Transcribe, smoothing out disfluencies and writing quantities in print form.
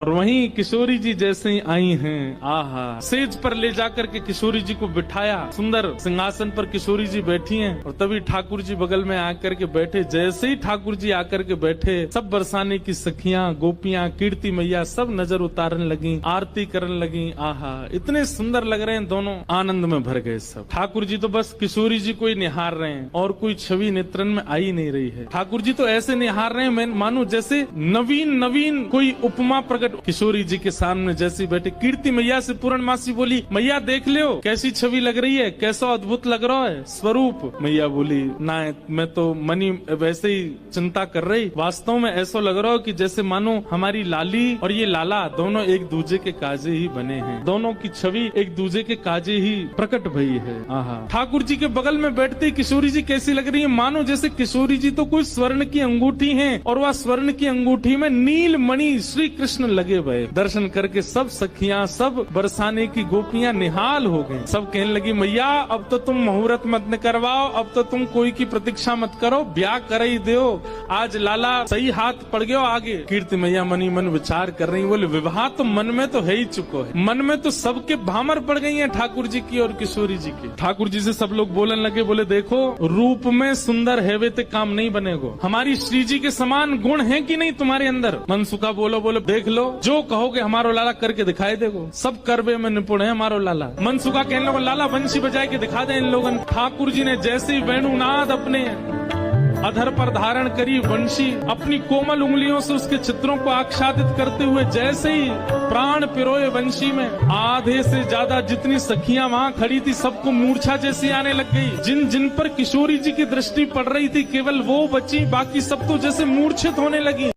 और वहीं किशोरी जी जैसे ही आई हैं, आहा, सेज पर ले जाकर के किशोरी जी को बिठाया। सुंदर सिंहासन पर किशोरी जी बैठी हैं और तभी ठाकुर जी बगल में आकर के बैठे। जैसे ही ठाकुर जी आकर के बैठे, सब बरसाने की सखियां, गोपियां, कीर्ति मैया सब नजर उतारने लगी, आरती करने लगी। आहा, इतने सुंदर लग रहे हैं दोनों, आनंद में भर गए सब। ठाकुर जी तो बस किशोरी जी को ही निहार रहे हैं और कोई छवि नेत्रन में आई नहीं रही है। ठाकुर जी तो ऐसे निहार रहे हैं, मैं मानो जैसे नवीन नवीन कोई उपमा प्रकट। किशोरी जी के सामने जैसी बैठे, कीर्ति मैया से पूर्णमासी बोली, मैया देख लो कैसी छवि लग रही है, कैसा अद्भुत लग रहा है स्वरूप। मैया बोली, ना मैं तो मनी वैसे ही चिंता कर रही, वास्तव में ऐसा लग रहा हो कि जैसे मानो हमारी लाली और ये लाला दोनों एक दूजे के काजे ही बने हैं, दोनों की छवि एक दूजे के काजे ही प्रकट भई है। आहा, ठाकुर जी के बगल में बैठते किशोरी जी कैसी लग रही है, मानो जैसे किशोरी जी तो कोई स्वर्ण की अंगूठी है और वह स्वर्ण की अंगूठी में नील मणि श्री कृष्ण लगे हुए। दर्शन करके सब सखियां, सब बरसाने की गोपियां निहाल हो गई। सब कहने लगी, मैया अब तो तुम मुहूर्त मत करवाओ, अब तो तुम कोई की प्रतीक्षा मत करो, ब्याह कर ही दो, आज लाला सही हाथ पड़ गयो आगे। कीर्ति मैया मनी मन विचार कर रही, बोले विवाह तो मन में तो है ही चुको है, मन में तो सबके भामर पड़ गई है ठाकुर जी की और किशोरी जी की। ठाकुर जी से सब लोग बोलने लगे, बोले देखो रूप में सुंदर है वे ते काम नहीं बनेगो, हमारी श्री जी के समान गुण है कि नहीं तुम्हारे अंदर। मनसुखा बोलो देख लो, जो कहोगे हमारो लाला करके दिखाई देगो, सब करवे में निपुण है हमारो लाला। मनसुखा कहने लगा, लाला वंशी बजाए के दिखा दे इन लोगों। ठाकुर जी ने जैसे ही वेणुनाद अपने अधर पर धारण करी, वंशी अपनी कोमल उंगलियों से उसके चित्रों को आच्छादित करते हुए जैसे ही प्राण पिरोए वंशी में, आधे से ज्यादा जितनी सखियां वहां खड़ी थी सबको मूर्छा जैसी आने लग गई। जिन जिन पर किशोरी जी की दृष्टि पड़ रही थी केवल वो बची, बाकी सब तो जैसे मूर्छित होने लगी।